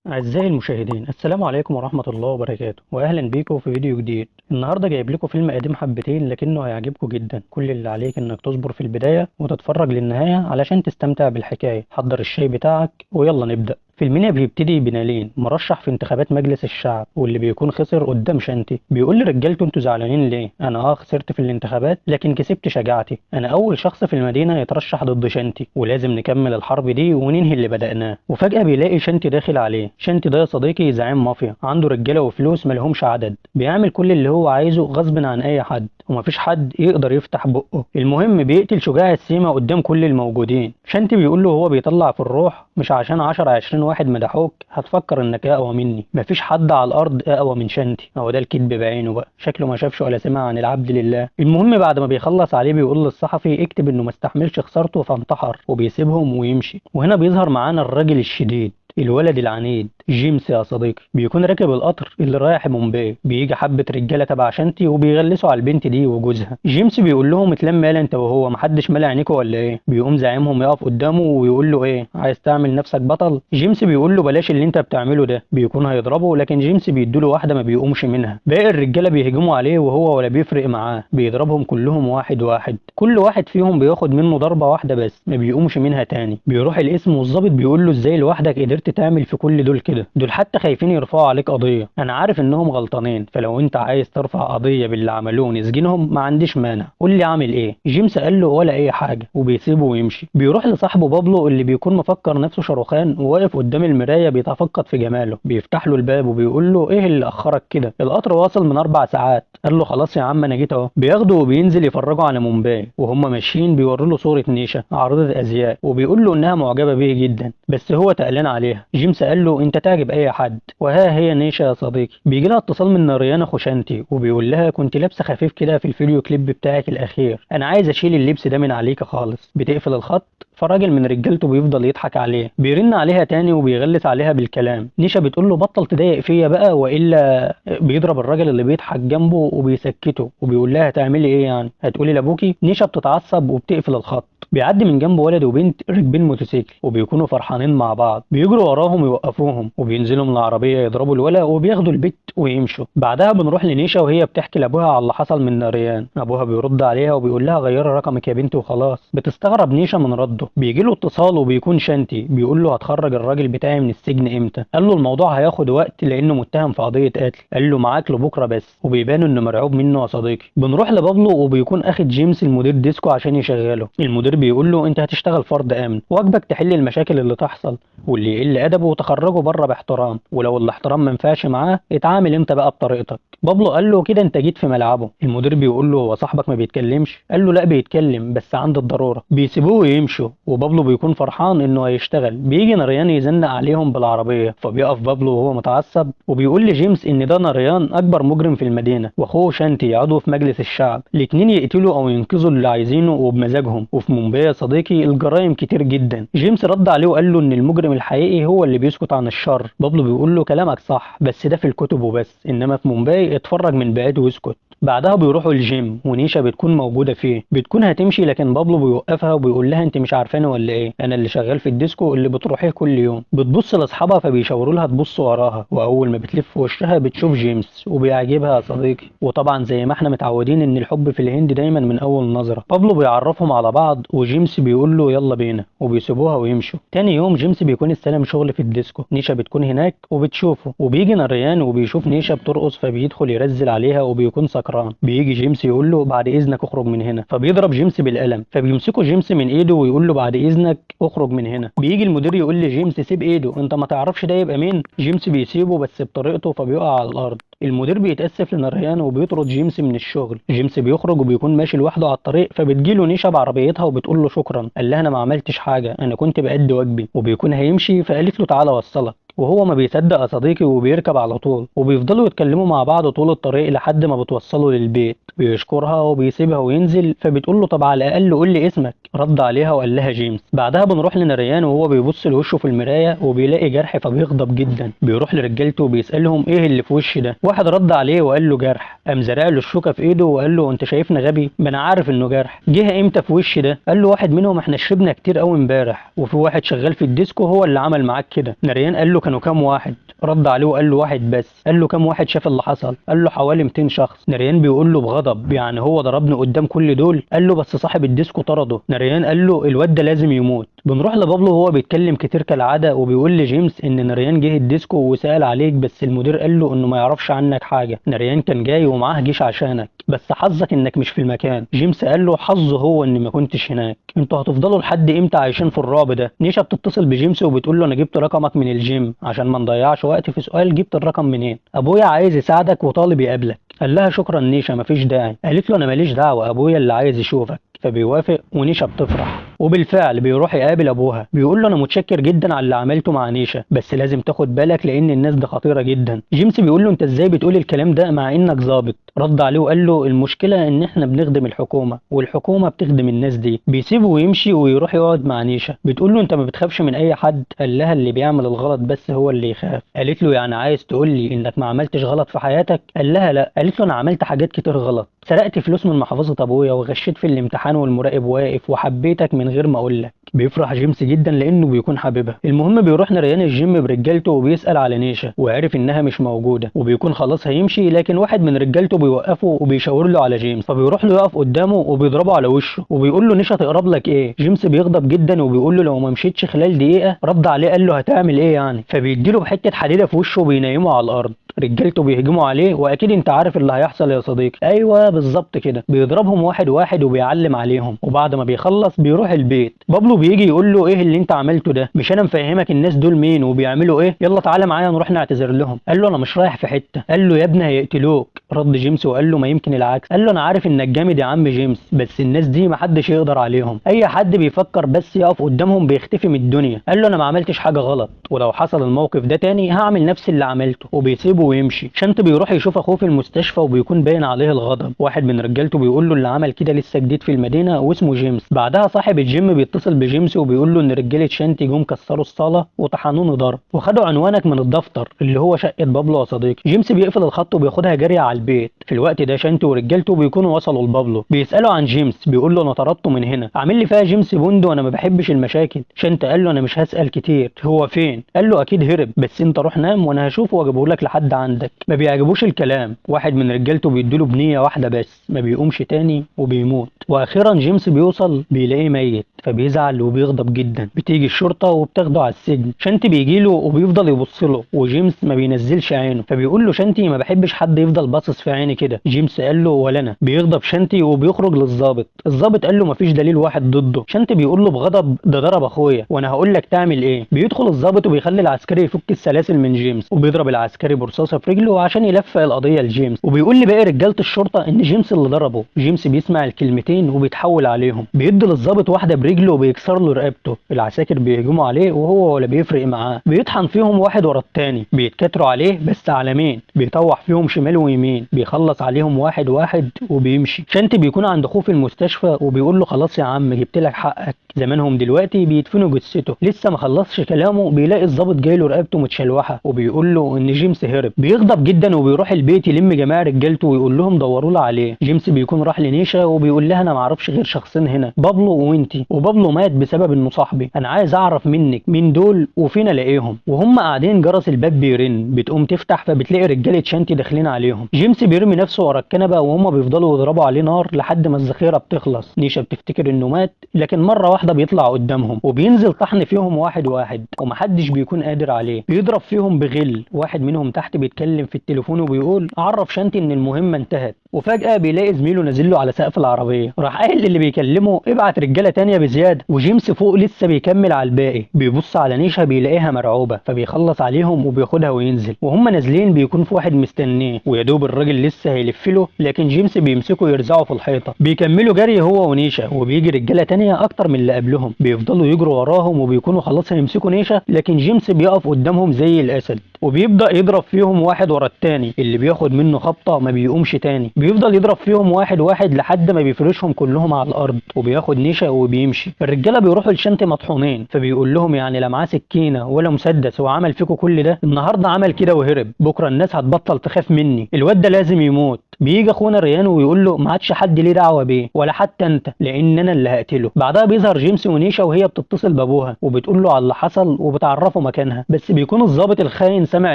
أعزائي المشاهدين، السلام عليكم ورحمة الله وبركاته، وأهلا بيكم في فيديو جديد. النهاردة جايب لكم فيلم قديم حبتين لكنه هيعجبكم جدا. كل اللي عليك إنك تصبر في البداية وتتفرج للنهاية علشان تستمتع بالحكاية. حضر الشاي بتاعك ويلا نبدأ. فيلمنا بيبتدي بنالين مرشح في انتخابات مجلس الشعب، واللي بيكون خسر قدام شانتي. بيقول لرجالته انتوا زعلانين ليه؟ انا خسرت في الانتخابات لكن كسبت شجاعتي. انا اول شخص في المدينه يترشح ضد شانتي، ولازم نكمل الحرب دي وننهي اللي بدأناه. وفجأة بيلاقي شانتي داخل عليه. شانتي ده يا صديقي زعيم مافيا، عنده رجاله وفلوس ملهمش عدد، بيعمل كل اللي هو عايزه غصب عن اي حد، ومفيش حد يقدر يفتح بقه. المهم بيقتل شجاع السيما قدام كل الموجودين. شانتي بيقول له هو بيطلع في الروح، مش عشان 10 20 واحد مدحوك هتفكر انك اقوى مني. مفيش حد على الارض اقوى من شانتي. هو ده الكذب بعينه بقى، شكله ما شافش ولا سمع عن العبد لله. المهم بعد ما بيخلص عليه بيقول للصحفي اكتب انه ما استحملش خسارته فانتحر، وبيسيبهم ويمشي. وهنا بيظهر معانا الراجل الشديد، الولد العنيد جيمس يا صديقي. بيكون راكب القطر اللي رايح مومباي، بيجي حبة رجالة تبع شانتي وبيغلسوا على البنت دي وجوزها. جيمس بيقول لهم اتلم يالا انت وهو، محدش مالع عينيكوا ولا ايه؟ بيقوم زعيمهم يقف قدامه ويقول له ايه، عايز تعمل نفسك بطل؟ جيمس بيقول له بلاش اللي انت بتعمله ده. بيكون هيضربه لكن جيمس بيديله واحدة ما بيقومش منها. باقي الرجالة بيهجموا عليه وهو ولا بيفرق معاه، بيضربهم كلهم واحد واحد. كل واحد فيهم بياخد منه ضربة واحدة بس ما بيقومش منها تاني. بيروح القسم والظابط بيقول له ازاي لوحدك قدرت تعمل في كل دول كده؟ دول حتى خايفين يرفعوا عليك قضية. انا عارف انهم غلطانين، فلو انت عايز ترفع قضية باللي عملوه نسجنهم ما عنديش مانع. قول لي اعمل ايه؟ جيمس قال له ولا اي حاجة وبيسيبه ويمشي. بيروح لصاحبه بابلو اللي بيكون مفكر نفسه شاروخان وواقف قدام المراية بيتفقد في جماله. بيفتح له الباب وبيقول له ايه اللي اخرك كده؟ القطر واصل من 4 ساعات. قال له خلاص يا عم انا جيت اهو. بياخده وبينزل يفرجوا على مومباي، وهم ماشيين بيوروا له صورة نيشا عارضة ازياء، وبيقول له انها معجبة بيه جدا بس هو تقلان عليها. جيمس قال له انت تعجب اي حد، وها هي نيشا يا صديقي. بيجي لها اتصال من ريانا خوشانتي وبيقول لها كنت لابسه خفيف كده في الفيديو كليب بتاعك الاخير، انا عايز اشيل اللبس ده من عليك خالص. بتقفل الخط، فراجل من رجالته بيفضل يضحك عليه. بيرن عليها تاني وبيغلس عليها بالكلام. نيشا بتقول له بطل تضايق فيا بقى والا. بيضرب الراجل اللي بيضحك جنبه وبيسكته وبيقول لها هتعملي ايه يعني؟ هتقولي لابوكي؟ نيشا بتتعصب وبتقفل الخط. بيعدي من جنب ولد وبنت راكبين موتوسيكل وبيكونوا فرحانين مع بعض. بيجروا وراهم ويوقفوهم وبينزلوا من العربيه يضربوا الولد وبياخدوا البت ويمشوا. بعدها بنروح لنيشا وهي بتحكي لابوها على اللي حصل من ناريان. ابوها بيرد عليها وبيقول لها غيري رقمك يا بنتي وخلاص. بتستغرب نيشا من رده. بيجي له اتصال وبيكون شانتي بيقول له هتخرج الراجل بتاعي من السجن امتى؟ قال له الموضوع هياخد وقت لانه متهم في قضيه قتل. قال له معاك لبكره بس. وبيبان انه مرعوب منه يا صديقي. بنروح لبابلو وبيكون اخد جيمس المدير ديسكو عشان يشغله. المدير بيقول له انت هتشتغل فرد امن، واجبك تحل المشاكل اللي تحصل، واللي يقل ادبه وتخرجه بره باحترام، ولو الاحترام ما ينفعش معاه اتعامل انت بقى بطريقتك. بابلو قال له كده انت جيت في ملعبه. المدير بيقول له هو صاحبك ما بيتكلمش؟ قال له لا بيتكلم بس عند الضروره. بيسيبوه ويمشوا وبابلو بيكون فرحان انه هيشتغل. بيجي ناريان يزنق عليهم بالعربيه، فبيقف بابلو وهو متعصب وبيقول لجيمس ان ده ناريان اكبر مجرم في المدينه، واخوه شانتي عضو في مجلس الشعب. الاتنين يقتلوا او ينقذوا اللي عايزينه وبمزاجهم. وفي مومباي يا صديقي الجرائم كتير جدا. جيمس رد عليه وقال له ان المجرم الحقيقي هو اللي بيسكت عن الشر. بابلو بيقول له كلامك صح بس ده في الكتب وبس، انما في مومباي اتفرج من بعيد واسكت. بعدها بيروحوا الجيم ونيشا بتكون موجوده فيه. بتكون هتمشي لكن بابلو بيوقفها وبيقول لها انت مش عارفاني ولا ايه؟ انا اللي شغال في الديسكو اللي بتروحيه كل يوم. بتبص لاصحابها فبيشاوروا لها تبص وراها، واول ما بتلف وشها بتشوف جيمس وبيعجبها يا صديقي. وطبعا زي ما احنا متعودين ان الحب في الهند دايما من اول نظره. بابلو بيعرفهم على بعض وجيمس بيقول له يلا بينا، وبيسيبوها ويمشوا. تاني يوم جيمس بيكون استلم شغل في الديسكو. نيشا بتكون هناك وبتشوفه، وبيجي ناريان وبيشوف نيشا بترقص فبيدخل يرزل عليها وبيكون سكران. بيجي جيمس يقول له بعد اذنك اخرج من هنا، فبيضرب جيمس بالقلم. فبيمسكوا جيمس من ايده ويقول له بعد اذنك اخرج من هنا. بيجي المدير يقول لجيمس سيب ايده، انت ما تعرفش ده يبقى مين؟ جيمس بيسيبه بس بطريقته فبيقع على الارض. المدير بيتاسف لناريان وبيطرد جيمس من الشغل. جيمس بيخرج وبيكون ماشي لوحده على الطريق، فبتجيله نيشا بعربيتها وبتقول له شكرا. قال لها انا ما عملتش حاجه، انا كنت بأدي واجبي. وبيكون هيمشي فقالت له تعالى وصلك، وهو ما بيصدق يا صديقي وبيركب على طول. وبيفضلوا يتكلموا مع بعض طول الطريق لحد ما بتوصلوا للبيت. بيشكرها وبيسيبها وينزل، فبتقول له طب على الاقل قول لي اسمك. رد عليها وقال لها جيمس. بعدها بنروح لناريان وهو بيبص لوشه في المرايه وبيلاقي جرح فبيغضب جدا. بيروح لرجالته وبيسالهم ايه اللي في وشي ده؟ واحد رد عليه وقال له جرح. قام زرع له الشوكه في ايده وقال له انت شايفني غبي؟ ما انا عارف انه جرح. جه امتى في وشي ده؟ قال له واحد منهم احنا شربنا كتير قوي امبارح، وفي واحد شغال في الديسكو هو اللي عمل معاك كده. ناريان قال له كانوا كام واحد؟ رد عليه وقال له واحد بس. قال له كام واحد شاف اللي حصل؟ قال له حوالي 200 شخص. نريان بيقول له بغضب يعني هو ضربني قدام كل دول؟ قال له بس صاحب الديسكو طرده. نريان قال له الواد ده لازم يموت. بنروح لبابلو وهو بيتكلم كتير كالعاده وبيقول لجيمس ان نريان جه الديسكو وسأل عليك بس المدير قال له انه ما يعرفش عنك حاجه. نريان كان جاي ومعاه جيش عشانك بس حظك انك مش في المكان. جيمس قال له حظه هو اني ما كنتش هناك. انتوا هتفضلوا لحد امتى عايشين في الرعب ده؟ نيشا بتتصل بجيمس وبتقول له انا جبت رقمك من الجيم عشان ما نضيعش وقت في سؤال جبت الرقم منين. ابويا عايز يساعدك وطالب يقابلك. قال لها شكرا نيشا مفيش داعي. قالت له انا ماليش دعوه ابويا اللي عايز يشوفك. فبيوافق ونيشا بتفرح وبالفعل بيروح يقابل ابوها. بيقول له انا متشكر جدا على اللي عملته مع نيشا بس لازم تاخد بالك لان الناس دي خطيره جدا. جيمس بيقول له انت ازاي بتقول الكلام ده مع انك ظابط؟ رد عليه وقال له المشكله ان احنا بنخدم الحكومه والحكومه بتخدم الناس دي. بيسيبه ويمشي ويروح يقعد مع نيشا. بتقول له انت ما بتخافش من اي حد؟ قال لها اللي بيعمل الغلط بس هو اللي يخاف. قالت له يعني عايز تقول لي انك ما عملتش غلط في حياتك؟ قال لها لا. قالت له انا عملت حاجات كتير غلط، سرقت فلوس من محفظه ابويا وغشيت في الامتحان والمراقب واقف وحبيتك من غير ما اقول لك. بيفرح جيمس جدا لانه بيكون حاببها. المهم بيروح نريان الجيم برجالته وبيسأل على نيشا وعرف انها مش موجوده وبيكون خلاص هيمشي لكن واحد من رجالته بيوقفه وبيشاور له على جيمس. فبيروح له يقف قدامه وبيضربه على وشه وبيقول له نيشا تقرب لك ايه؟ جيمس بيغضب جدا وبيقول له لو ما مشيتش خلال دقيقه. رد عليه قال له هتعمل ايه يعني؟ فبيديله بحته حديده في وشه وبينيمه على الارض. رجالته بيهجموا عليه واكيد انت عارف اللي هيحصل يا صديقي. ايوه بالظبط كده. بيضربهم واحد واحد وبيعلم عليهم وبعد ما بيخلص بيروح البيت. بابلو بيجي يقول له ايه اللي انت عملته ده؟ مش انا مفهمك الناس دول مين وبيعملوا ايه؟ يلا تعالى معايا نروح نعتذر لهم. قال له انا مش رايح في حته. قال له يا ابني هيقتلوك. رد جيمس وقال له ما يمكن العكس. قال له انا عارف انك جامد يا عم جيمس بس الناس دي محدش يقدر عليهم. اي حد بيفكر بس يقف قدامهم بيختفي من الدنيا. قال له انا ما عملتش حاجه غلط ولو حصل الموقف ده تاني هعمل نفس اللي عملته. وبيسيبه ويمشي. شنت بيروح يشوف اخوه في المستشفى وبيكون باين عليه الغضب. واحد من رجالته بيقول له اللي عمل كده لسه جديد في المدينه واسمه جيمس. بعدها صاحب الجيم بيتصل بجيمس وبيقول له ان رجاله شانتي جم كسروا الصاله وطحنوني ضرب وخدوا عنوانك من الدفتر اللي هو شقه بابلو يا صديقي. جيمس بيقفل الخط وبياخدها جري على البيت. في الوقت ده شانتي ورجالته بيكونوا وصلوا لبابلو. بيسالوا عن جيمس. بيقول له انا طردته من هنا. عامل لي فيها جيمس بوند وانا ما بحبش المشاكل. شانتي قال له انا مش هسال كتير هو فين؟ قال له اكيد هرب بس انت روح نام وانا هشوفه واجيبه لك لحد عندك. ما بيعجبوش الكلام. واحد من رجالته بيديله بنيه واحده بس ما بيقومش تاني وبيموت. واخيرا جيمس بيوصل بيلاقيه ميت فبيزعل وبيغضب جدا. بتيجي الشرطه وبتاخده على السجن. شانتي بيجي له وبيفضل يبص له وجيمس ما بينزلش عينه. فبيقول له شانتي ما بحبش حد يفضل باصص في عيني كده. جيمس قال له ولا انا. بيغضب شانتي وبيخرج للظابط. الظابط قال له مفيش دليل واحد ضده. شانتي بيقول له بغضب ده ضرب اخويا وانا هقول لك تعمل ايه. بيدخل الظابط وبيخلي العسكري يفك السلاسل من جيمس وبيضرب العسكري برصاصه في رجله عشان يلفق القضيه لجيمس. وبيقول لباقي رجاله الشرطه ان جيمس اللي ضربه. جيمس بيسمع الكلمتين وبيتحول عليهم. بيدي للظابط واحده برجله وبيكسر له رقبته. العساكر بيهجموا عليه وهو ولا بيفرق معاه. بيطحن فيهم واحد ورا التاني. بيتكاتروا عليه بس على مين. بيطوح فيهم شمال ويمين. بيخلص عليهم واحد واحد وبيمشي. شانتي بيكون عند اخوه في المستشفى وبيقول له خلاص يا عم جبت لك حقك. زمانهم دلوقتي بيدفنوا جثته. لسه ما خلصش كلامه بيلاقي الظابط جاي له رقبته متشلوحه وبيقول له ان جيمس هرب. بيغضب جدا وبيروح البيت يلم جماعه رجالته ويقول لهم دوروا له عليه. جيمس بيكون راح لنيشا وبيقول لها انا ما اعرفش غير شخصين هنا بابلو وانتي وبابلو مات بسبب انه صاحبي. انا عايز اعرف منك مين دول وفين الاقيهم. وهم قاعدين جرس الباب بيرن. بتقوم تفتح فبتلاقي رجاله شانتي داخلين عليهم. جيمس بيرمي نفسه ورا الكنبه وهم بيفضلوا يضربوا عليه نار لحد ما الذخيره بتخلص. نيشا بتفتكر انه مات لكن مره واحده بيطلع قدامهم وبينزل طحن فيهم واحد واحد ومحدش بيكون قادر عليه. بيضرب فيهم بغل. واحد منهم تحت بيتكلم في التليفون وبيقول اعرف شانتي ان المهمه انتهت. وفجاه بيلاقي زميله نازل له على سقف العربيه. راح قايل للي بيكلمه ابعت رجاله تانية بزياده. وجيمس فوق لسه بيكمل على الباقي. بيبص على نيشا بيلاقيها مرعوبه فبيخلص عليهم وبياخدها وينزل. وهم نازلين بيكون في واحد مستنيه ويا دوب الراجل لسه هيلف له لكن جيمس بيمسكه يرزعه في الحيطه. بيكملوا جري هو ونيشا وبيجي رجاله تانية اكتر من اللي قبلهم. بيفضلوا يجروا وراهم وبيكونوا خلاص هيمسكوا نيشا لكن جيمس بيقف قدامهم زي الاسد وبيبدا يضرب فيهم واحد ورا التاني. اللي بياخد منه خبطه ما بيقومش تاني. بيفضل يضرب فيهم واحد واحد لحد ما بيفرشهم كلهم على الارض وبياخد نيشا وبيمشي. الرجاله بيروحوا لشانتي مطحونين فبيقول لهم يعني لا معاه سكينه ولا مسدس وعمل فيكم كل ده. النهارده عمل كده وهرب. بكره الناس هتبطل تخاف مني. الواد ده لازم يموت. بيجي اخونا ريان ويقول له ما عادش حد ليه دعوه بيه ولا حتى انت، لان انا اللي هقتله. بعدها بيظهر جيمس ونيشا وهي بتتصل بابوها وبتقول له على اللي حصل وبتعرفه مكانها، بس بيكون الضابط الخاين سامع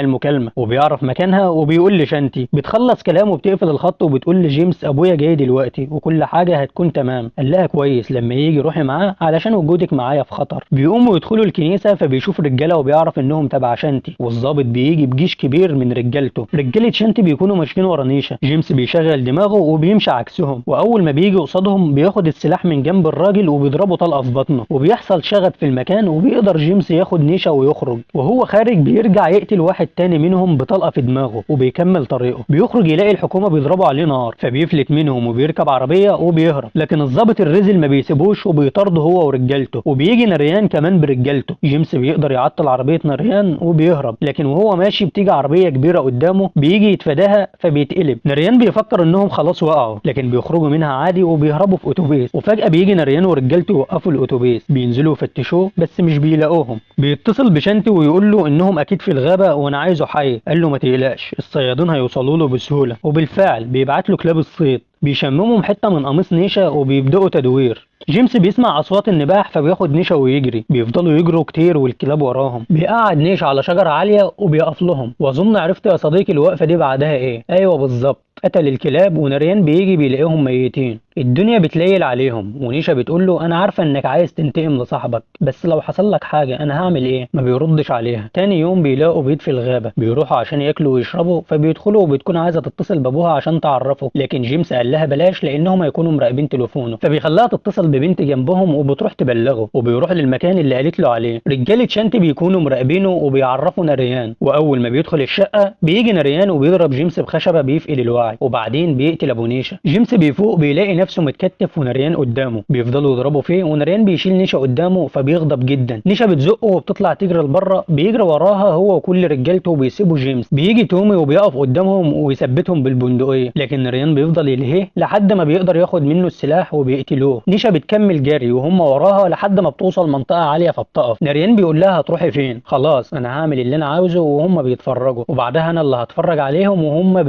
المكالمه وبيعرف مكانها وبيقول لشانتي. بتخلص كلام وبتقفل الخط وبتقول لجيمس ابويا جاي دلوقتي وكل حاجه هتكون تمام. قال لها كويس، لما يجي روحي معاه علشان وجودك معايا في خطر. بيقوموا يدخلوا الكنيسه فبيشوف رجاله وبيعرف انهم تبع شانتي، والضابط بيجي بجيش كبير من رجالته. رجاله شانتي بيكونوا ماشيين ورا نيشا. جيمس بيشغل دماغه وبيمشي عكسهم، واول ما بيجي قصادهم بياخد السلاح من جنب الراجل وبيضربه طلقه في بطنه، وبيحصل شغب في المكان وبيقدر جيمس ياخد نيشا ويخرج. وهو خارج بيرجع يقتل واحد تاني منهم بطلقه في دماغه وبيكمل طريقه. بيخرج يلاقي الحكومه بيضربوا عليه نار فبيفلت منهم وبيركب عربيه وبيهرب، لكن الضابط الرزل ما بيسيبوش وبيطارده هو ورجالته، وبيجي نريان كمان برجالته. جيمس بيقدر يعطل عربيه نريان وبيهرب، لكن وهو ماشي بتيجي عربيه كبيره قدامه بيجي يتفاداها فبيتقلب. نريان بيفكر انهم خلاص وقعوا، لكن بيخرجوا منها عادي وبيهربوا في اتوبيس. وفجاه بيجي نريان ورجالته يوقفوا الاتوبيس، بينزلوا يفتشوه بس مش بيلاقوهم. بيتصل بشانتي ويقول له انهم اكيد في الغابه وانا عايزه حي. قال له ما تقلقش، الصيادين هيوصلوا له بسهوله. وبالفعل بيبعت له كلاب الصيد بيشممهم حته من قميص نيشا وبيبداوا تدوير. جيمس بيسمع اصوات النباح فبياخد نيشا ويجري. بيفضلوا يجروا كتير والكلاب وراهم. بيقعد نيشا على شجره عاليه وبيقف لهم. واظن عرفت يا صديقي الوقفه دي بعدها ايه؟ ايوه بالظبط، قتل الكلاب. ونريان بيجي بيلاقيهم ميتين. الدنيا بتليل عليهم ونيشا بتقول له انا عارفه انك عايز تنتقم لصاحبك، بس لو حصل لك حاجه انا هعمل ايه؟ ما بيردش عليها. تاني يوم بيلاقوا بيت في الغابه، بيروحوا عشان ياكلوا ويشربوا. فبيدخلوا وبتكون عايزه تتصل بابوها عشان تعرفه، لكن جيمس قال لها بلاش لانهم هيكونوا مراقبين تليفونه. فبيخليها تتصل ببنت جنبهم وبتروح تبلغه، وبيروح للمكان اللي قالت له عليه. رجاله شانتي بيكونوا مراقبينه وبيعرفوا نريان. واول ما بيدخل الشقه بيجي نريان وبيضرب جيمس بخشبه بيفقد الوعي، وبعدين بيقتل ابو نيشا. جيمس بيفوق بيلاقي نفسه متكتف ونريان قدامه. بيفضلوا يضربوا فيه ونريان بيشيل نيشا قدامه فبيغضب جدا. نيشا بتزقه وبتطلع تجري لبره. بيجري وراها هو وكل رجالته وبيسيبوا جيمس. بيجي تومي وبيقف قدامهم ويثبتهم بالبندقيه، لكن نريان بيفضل يلهيه لحد ما بيقدر ياخد منه السلاح وبيقتلوه. نيشا بتكمل جري وهم وراها لحد ما بتوصل منطقه عاليه فبتقف. نريان بيقول لها هتروحي فين؟ خلاص انا هعمل اللي انا عاوزه وهم بيتفرجوا، وبعدها انا اللي هتفرج عليهم وهم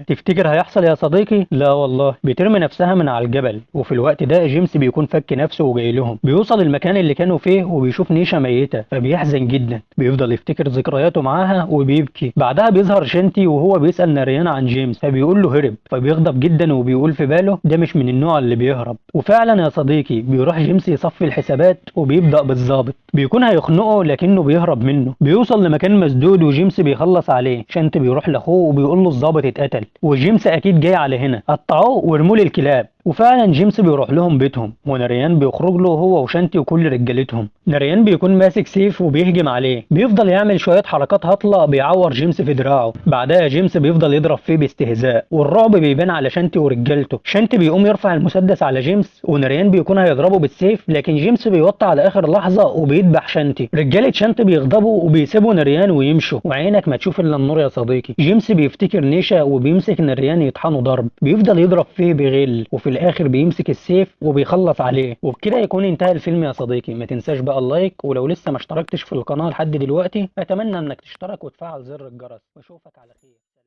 تفتكر هيحصل يا صديقي؟ لا والله، بترمي نفسها من على الجبل. وفي الوقت ده جيمس بيكون فك نفسه وجاي لهم. بيوصل المكان اللي كانوا فيه وبيشوف نيشا ميته فبيحزن جدا. بيفضل يفتكر ذكرياته معاها وبيبكي. بعدها بيظهر شنتي وهو بيسأل نريان عن جيمس فبيقول له هرب. فبيغضب جدا وبيقول في باله ده مش من النوع اللي بيهرب. وفعلا يا صديقي بيروح جيمس يصفي الحسابات وبيبدأ بالظابط. بيكون هيخنقه لكنه بيهرب منه. بيوصل لمكان مسدود وجيمس بيخلص عليه. شنتي بيروح لاخوه وبيقول له الظابط اتقتل وجيمس اكيد جاي على هنا، قطعوه وارموه للكلاب. وفعلا جيمس بيروح لهم بيتهم ونريان بيخرج له هو وشانتي وكل رجالتهم. نريان بيكون ماسك سيف وبيهجم عليه. بيفضل يعمل شويه حركات هطله بيعور جيمس في دراعه. بعدها جيمس بيفضل يضرب فيه باستهزاء والرعب بيبان على شانتي ورجالته. شانتي بيقوم يرفع المسدس على جيمس ونريان بيكون هيضربه بالسيف، لكن جيمس بيوطي على اخر لحظه وبيذبح شانتي. رجاله شانتي بيغضبوا وبيسيبوا نريان ويمشوا. وعينك ما تشوف الا النور يا صديقي. جيمس بيفتكر نيشا وبيمسك نريان يطحنه ضرب. بيفضل يضرب فيه بغل وفي الاخر بيمسك السيف وبيخلص عليه. وبكده يكون انتهى الفيلم يا صديقي. ما تنساش بقى اللايك، ولو لسه ما اشتركتش في القناه لحد دلوقتي اتمنى انك تشترك وتفعل زر الجرس. واشوفك على خير.